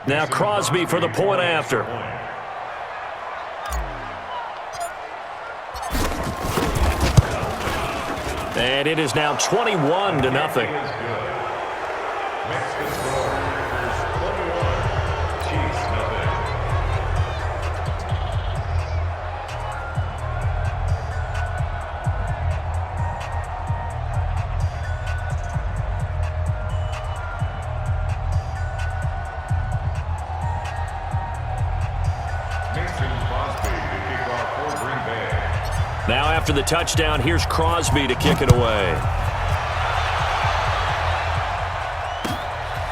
Now Crosby for the point after. And it is now 21-0. Now after the touchdown, here's Crosby to kick it away.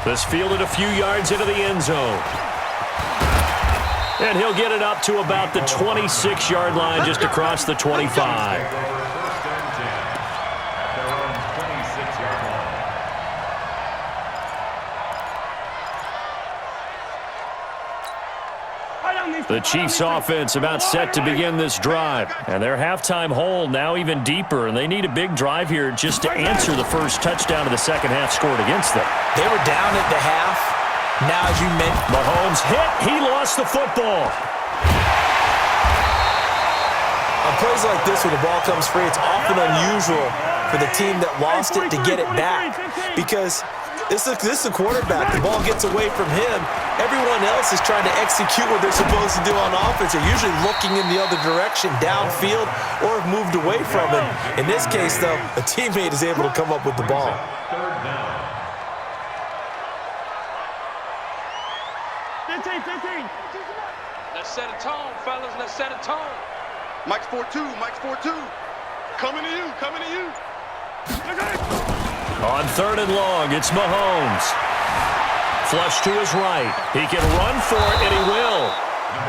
This fielded a few yards into the end zone. And he'll get it up to about the 26-yard line, just across the 25. The Chiefs offense about set to begin this drive. And their halftime hole now even deeper, and they need a big drive here just to answer the first touchdown of the second half scored against them. They were down at the half. Now, as you mentioned, Mahomes hit. He lost the football. On plays like this where the ball comes free, it's often unusual for the team that lost it to get it back, because this is a quarterback. The ball gets away from him. Everyone else is trying to execute what they're supposed to do on offense. They're usually looking in the other direction, downfield, or have moved away from him. In this case, though, a teammate is able to come up with the ball. Let's set a tone, fellas. Let's set a tone. Mike's 4-2. Mike's 4-2. Coming to you. Coming to you. On third and long, it's Mahomes. Flush to his right. He can run for it, and he will.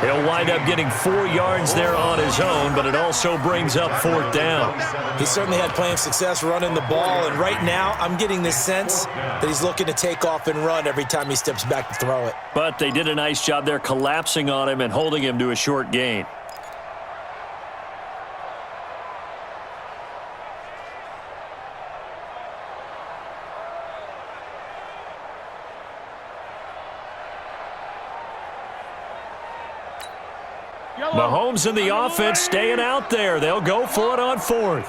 He'll wind up getting 4 yards there on his own, but it also brings up fourth down. He certainly had plenty of success running the ball, and right now I'm getting the sense that he's looking to take off and run every time he steps back to throw it. But they did a nice job there collapsing on him and holding him to a short gain. Mahomes and the offense staying out there. They'll go for it on fourth.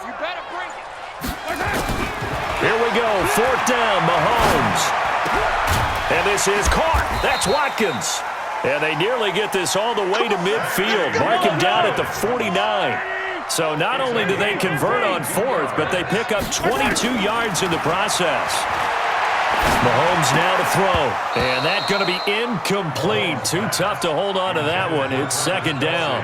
Here we go. Fourth down, Mahomes. And this is caught. That's Watkins. And they nearly get this all the way to midfield. Mark him down at the 49. So not only do they convert on fourth, but they pick up 22 yards in the process. Mahomes now to throw, and that's going to be incomplete. Too tough to hold on to that one. It's second down.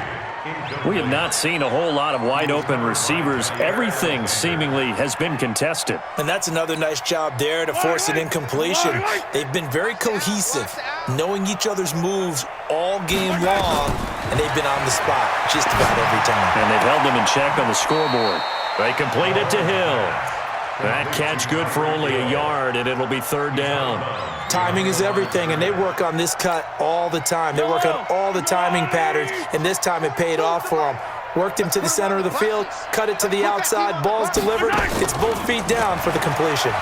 We have not seen a whole lot of wide-open receivers. Everything seemingly has been contested. And that's another nice job there to force an incompletion. They've been very cohesive, knowing each other's moves all game long, and they've been on the spot just about every time. And they've held them in check on the scoreboard. They complete it to Hill. That catch good for only a yard, and it'll be third down. Timing is everything, and they work on this cut all the time. They work on all the timing patterns, and this time it paid off for them. Worked him to the center of the field, cut it to the outside, ball's delivered. It's both feet down for the completion.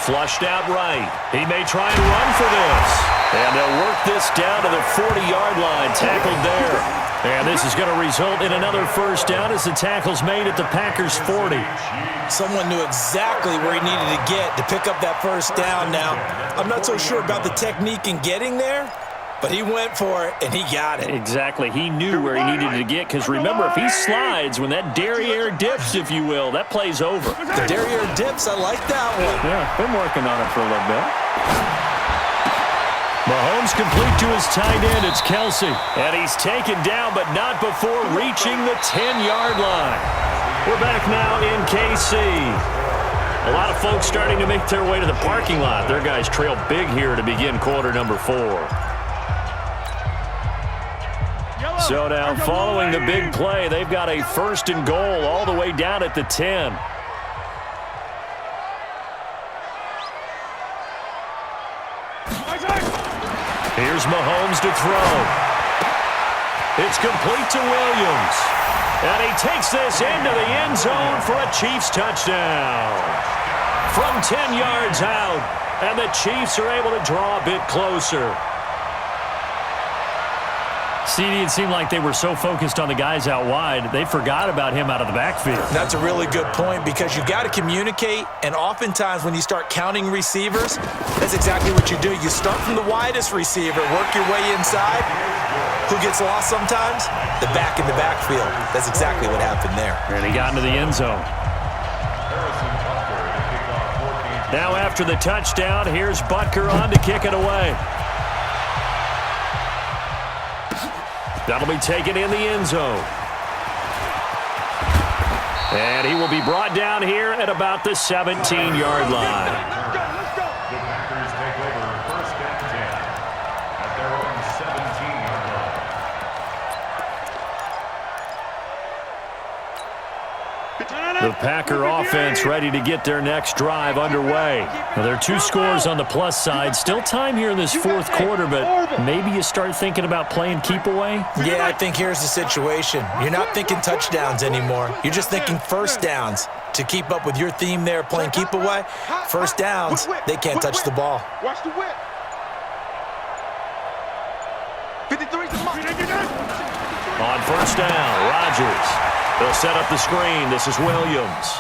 Flushed out right. He may try and run for this. And they'll work this down to the 40-yard line, tackled there. And this is going to result in another first down as the tackle's made at the Packers' 40. Someone knew exactly where he needed to get to pick up that first down now. I'm not so sure about the technique in getting there, but he went for it, and he got it. Exactly. He knew where he needed to get, because remember, if he slides, when that derriere dips, if you will, that play's over. The derriere dips, I like that one. Yeah, been working on it for a little bit. Mahomes complete to his tight end. It's Kelsey. And he's taken down, but not before reaching the 10-yard line. We're back now in KC. A lot of folks starting to make their way to the parking lot. Their guys trail big here to begin quarter number 4. So now, following the big play, they've got a first and goal all the way down at the 10. Here's Mahomes to throw. It's complete to Williams. And he takes this into the end zone for a Chiefs touchdown. From 10 yards out, And the Chiefs are able to draw a bit closer. CD, it seemed like they were so focused on the guys out wide, they forgot about him out of the backfield. That's a really good point because you got to communicate, and oftentimes when you start counting receivers, that's exactly what you do. You start from the widest receiver, work your way inside. Who gets lost sometimes? The back in the backfield. That's exactly what happened there. And he got into the end zone. Now after the touchdown, here's Butker on to kick it away. That'll be taken in the end zone. And he will be brought down here at about the 17-yard line. The Packers take over 1st and 10 at their own 17-yard line. The Packer offense ready to get their next drive underway. Now, there are 2 scores on the plus side. Still time here in this 4th quarter, but maybe you start thinking about playing keep away? Yeah, I think here's the situation. You're not thinking touchdowns anymore. You're just thinking first downs. To keep up with your theme there, playing keep away, first downs, they can't touch the ball. Watch the whip. 53's the mark. On first down, Rodgers. They'll set up the screen. This is Williams.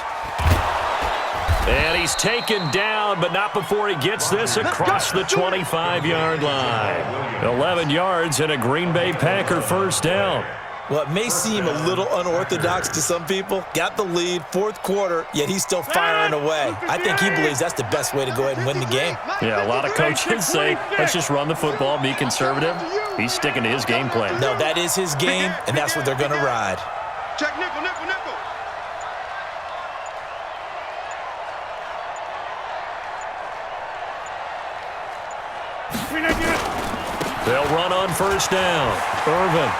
And he's taken down, but not before he gets this across the 25-yard line. 11 yards and a Green Bay Packer first down. Well, it may seem a little unorthodox to some people. Got the lead, 4th quarter, yet he's still firing away. I think he believes that's the best way to go ahead and win the game. Yeah, a lot of coaches say, let's just run the football, be conservative. He's sticking to his game plan. No, that is his game, and that's what they're going to ride. Check nickel, nickel, nickel. They'll run on first down. Irvin.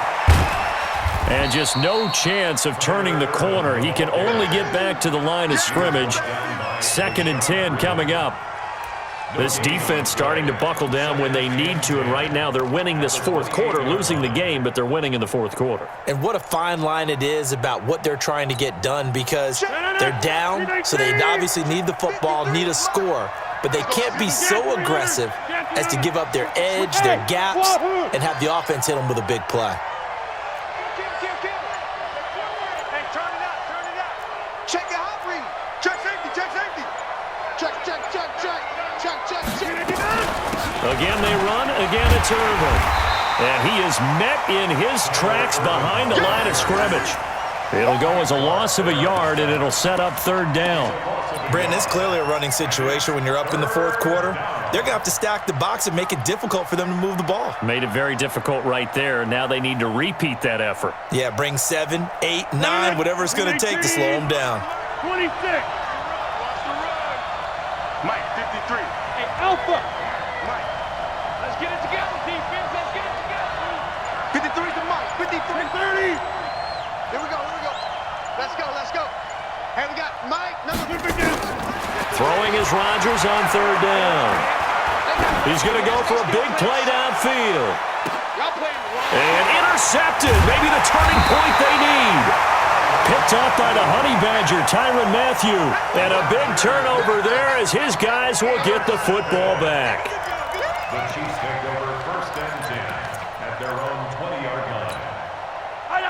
And just no chance of turning the corner. He can only get back to the line of scrimmage. 2nd and 10 coming up. This defense starting to buckle down when they need to, and right now they're winning this 4th quarter, losing the game, but they're winning in the 4th quarter. And what a fine line it is about what they're trying to get done because they're down, so they obviously need the football, need a score, but they can't be so aggressive as to give up their edge, their gaps, and have the offense hit them with a big play. Check your hot read. Check safety, check safety. Check, check, check, check. Check, check, check. Again they run, again it's Irvin. And he is met in his tracks behind the line of scrimmage. It'll go as a loss of a yard, and it'll set up 3rd down. Brandon, it's clearly a running situation when you're up in the 4th quarter. They're going to have to stack the box and make it difficult for them to move the ball. Made it very difficult right there. Now they need to repeat that effort. Yeah, bring 7, 8, 9, whatever it's going to take to slow them down. 26. Mike, 53. Hey, Alpha. Mike. Let's get it together, defense. Let's get it together. 53's the Mike. 53. 30. Here we go. Here we go. Let's go. Let's go. Hey, we got Mike. Number 52. Throwing is Rodgers on 3rd down. He's going to go for a big play downfield. And intercepted. Maybe the turning point they need. Picked up by the Honey Badger, Tyrann Mathieu. And a big turnover there as his guys will get the football back. The Chiefs take over 1st and 10 at their own 20-yard line.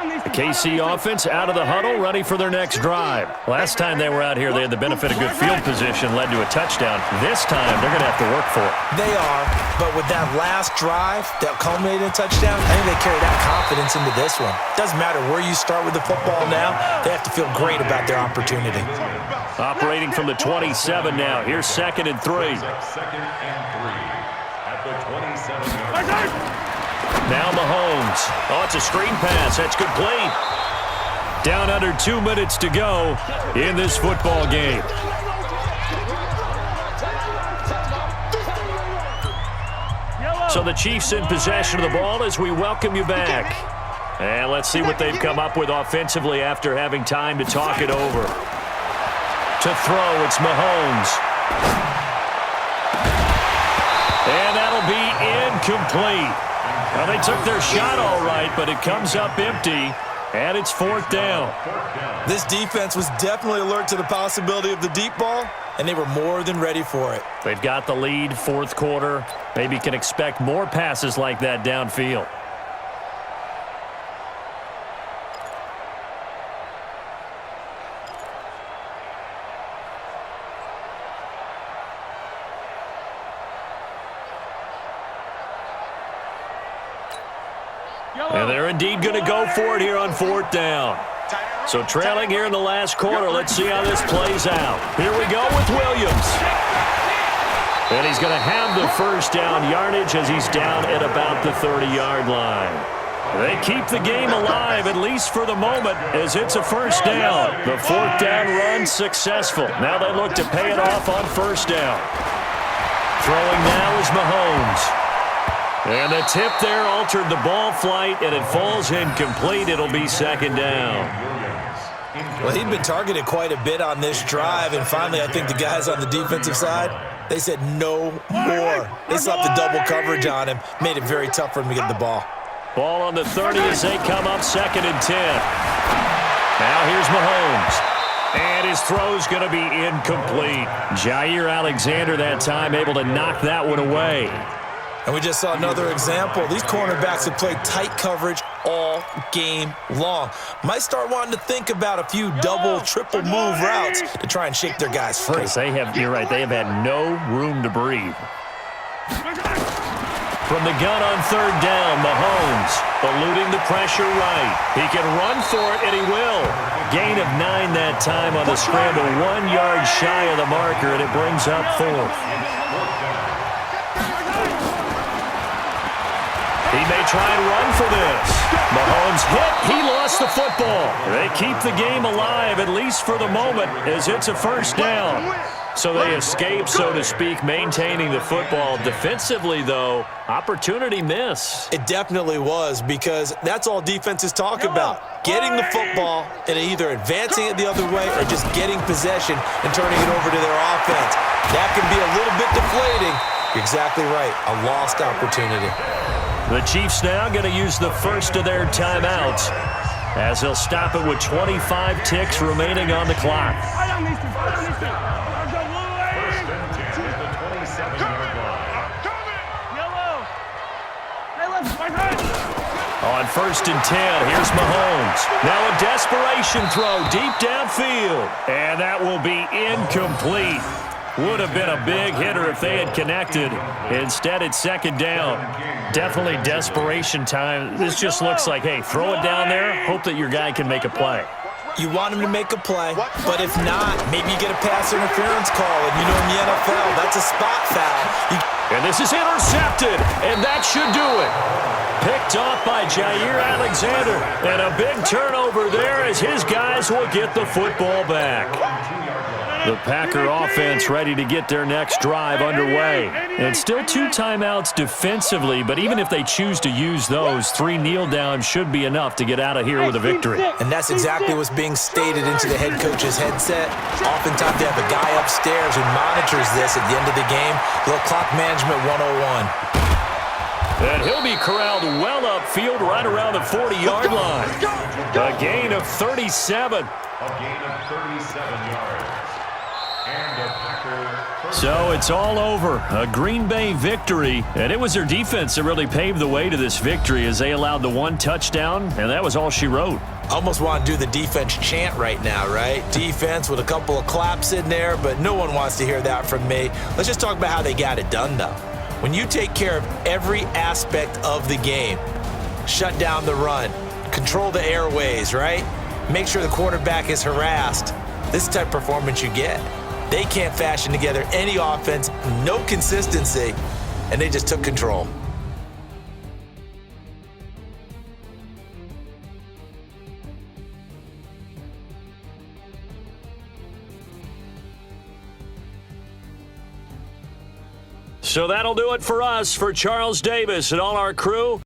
The KC offense out of the huddle, ready for their next drive. Last time they were out here, they had the benefit of good field position, led to a touchdown. This time, they're going to have to work for it. They are, but with that last drive that culminated in a touchdown, I think they carry that confidence into this one. Doesn't matter where you start with the football now, they have to feel great about their opportunity. Operating from the 27 now. Here's 2nd and 3. 2nd and 3 at the 27-yard line. Now Mahomes. Oh, it's a screen pass. That's complete. Down under 2 minutes to go in this football game. So the Chiefs in possession of the ball as we welcome you back. And let's see what they've come up with offensively after having time to talk it over. To throw, it's Mahomes. And that'll be incomplete. Well, they took their shot all right, but it comes up empty. And it's 4th down. This defense was definitely alert to the possibility of the deep ball, and they were more than ready for it. They've got the lead, 4th quarter. Maybe can expect more passes like that downfield. And they're indeed going to go for it here on 4th down. So trailing here in the last quarter. Let's see how this plays out. Here we go with Williams. And he's going to have the first down yardage as he's down at about the 30-yard line. They keep the game alive, at least for the moment, as it's a first down. The 4th down run successful. Now they look to pay it off on first down. Throwing now is Mahomes. And the tip there altered the ball flight, and it falls incomplete. It'll be 2nd down. Well, he'd been targeted quite a bit on this drive, and finally I think the guys on the defensive side, they said no more. They slapped the double coverage on him, made it very tough for him to get the ball. Ball on the 30 as they come up 2nd and 10. Now here's Mahomes. And his throw's going to be incomplete. Jair Alexander that time able to knock that one away. And we just saw another example. These cornerbacks have played tight coverage all game long. Might start wanting to think about a few double, triple move routes to try and shake their guys free. You're right, they have had no room to breathe. From the gun on 3rd down, Mahomes eluding the pressure right. He can run for it, and he will. Gain of 9 that time on the scramble, 1 yard shy of the marker, and it brings up 4th. He may try and run for this. Mahomes hit. He lost the football. They keep the game alive, at least for the moment, as it's a first down. So they escape, so to speak, maintaining the football. Defensively, though, opportunity miss. It definitely was, because that's all defenses talk about. Getting the football and either advancing it the other way or just getting possession and turning it over to their offense. That can be a little bit deflating. You're exactly right. A lost opportunity. The Chiefs now going to use the first of their timeouts as they'll stop it with 25 ticks remaining on the clock. On 1st and 10, here's Mahomes. Now a desperation throw deep downfield. And that will be incomplete. Would have been a big hitter if they had connected. Instead, it's 2nd down. Definitely desperation time. This just looks like, hey, throw it down there, hope that your guy can make a play. You want him to make a play, but if not, maybe you get a pass interference call. And you know in the NFL, that's a spot foul. And this is intercepted, and that should do it. Picked off by Jair Alexander, and a big turnover there as his guys will get the football back. The Packer offense ready to get their next drive underway. And still 2 timeouts defensively, but even if they choose to use those, 3 kneel downs should be enough to get out of here with a victory. And that's exactly what's being stated into the head coach's headset. Oftentimes they have a guy upstairs who monitors this at the end of the game. Little clock management 101. And he'll be corralled well upfield right around the 40-yard line. A gain of 37. A gain of 37 yards. So it's all over. A Green Bay victory. And it was their defense that really paved the way to this victory as they allowed the 1 touchdown, and that was all she wrote. Almost want to do the defense chant right now, right? Defense with a couple of claps in there, but no one wants to hear that from me. Let's just talk about how they got it done, though. When you take care of every aspect of the game, shut down the run, control the airways, right? Make sure the quarterback is harassed. This is the type of performance you get. They can't fashion together any offense, no consistency, and they just took control. So that'll do it for us. For Charles Davis and all our crew,